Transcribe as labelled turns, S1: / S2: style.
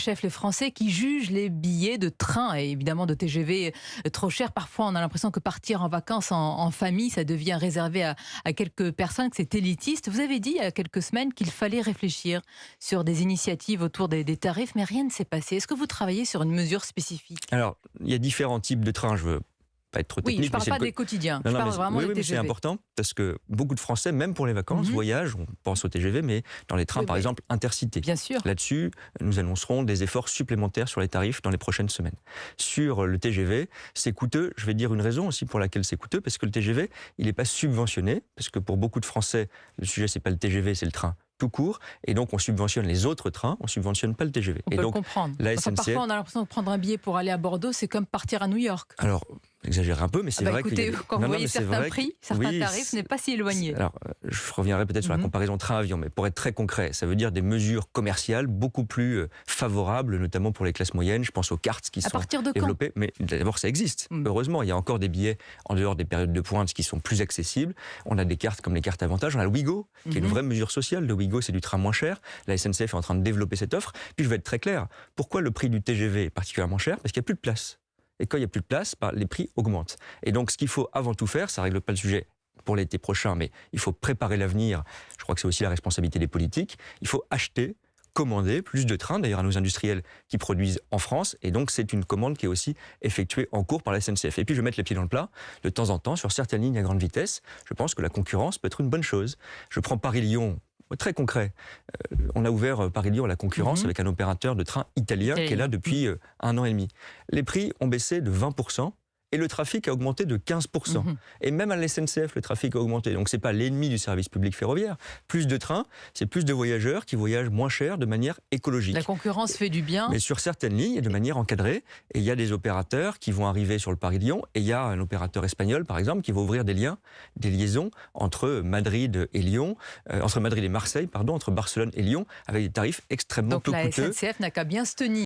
S1: chef, les Français qui jugent les billets de train et évidemment de TGV trop chers. Parfois, on a l'impression que partir en vacances en famille, ça devient réservé à quelques personnes, que c'est élitiste. Vous avez dit il y a quelques semaines qu'il fallait réfléchir sur des initiatives autour des tarifs, mais rien ne s'est passé. Est-ce que vous travaillez sur une mesure spécifique?
S2: Alors, il y a différents types de trains. Je veux pas être trop technique.
S1: Oui, je ne parle pas des quotidiens, je parle vraiment des
S2: mais
S1: TGV.
S2: c'est important parce que beaucoup de Français, même pour les vacances, voyagent, on pense au TGV, mais dans les trains, par exemple, intercités.
S1: Bien sûr.
S2: Là-dessus, nous annoncerons des efforts supplémentaires sur les tarifs dans les prochaines semaines. Sur le TGV, c'est coûteux. Je vais dire une raison aussi pour laquelle c'est coûteux, parce que le TGV, il n'est pas subventionné, parce que pour beaucoup de Français, le sujet, c'est pas le TGV, c'est le train tout court, et donc on subventionne les autres trains, on subventionne pas le TGV.
S1: On
S2: et
S1: peut
S2: donc,
S1: le comprendre.
S2: La SNCF,
S1: parfois, on a l'impression de prendre un billet pour aller à Bordeaux, c'est comme partir à New York.
S2: Alors, j'exagère un peu, mais c'est vrai que...
S1: Écoutez, quand vous voyez certains prix, certains tarifs, ce n'est pas si éloigné.
S2: Alors, je reviendrai peut-être sur la comparaison train-avion, mais pour être très concret, ça veut dire des mesures commerciales beaucoup plus favorables, notamment pour les classes moyennes. Je pense aux cartes qui sont développées. Mais d'abord, ça existe. Heureusement, il y a encore des billets en dehors des périodes de pointe qui sont plus accessibles. On a des cartes comme les cartes Avantage. On a le Ouigo, qui est une vraie mesure sociale. Le Ouigo, c'est du train moins cher. La SNCF est en train de développer cette offre. Puis je vais être très clair. Pourquoi le prix du TGV est particulièrement cher? Parce qu'il n'y a plus de place. Et quand il n'y a plus de place, les prix augmentent. Et donc, ce qu'il faut avant tout faire, ça ne règle pas le sujet pour l'été prochain, mais il faut préparer l'avenir. Je crois que c'est aussi la responsabilité des politiques. Il faut acheter, commander plus de trains, d'ailleurs à nos industriels qui produisent en France. Et donc, c'est une commande qui est aussi effectuée en cours par la SNCF. Et puis, je vais mettre les pieds dans le plat. De temps en temps, sur certaines lignes à grande vitesse, je pense que la concurrence peut être une bonne chose. Je prends Paris-Lyon. Très concret, on a ouvert Paris-Lyon à la concurrence avec un opérateur de train italien qui est là depuis 1 an et demi. Les prix ont baissé de 20%. Et le trafic a augmenté de 15%. Et même à la SNCF, le trafic a augmenté. Donc, ce n'est pas l'ennemi du service public ferroviaire. Plus de trains, c'est plus de voyageurs qui voyagent moins cher de manière écologique.
S1: La concurrence fait du bien.
S2: Mais sur certaines lignes, et de manière encadrée. Et il y a des opérateurs qui vont arriver sur le Paris-Lyon. Et il y a un opérateur espagnol, par exemple, qui va ouvrir des liaisons entre Madrid et Lyon, entre Madrid et Marseille, entre Barcelone et Lyon, avec des tarifs extrêmement peu coûteux.
S1: Donc la SNCF n'a qu'à bien se tenir.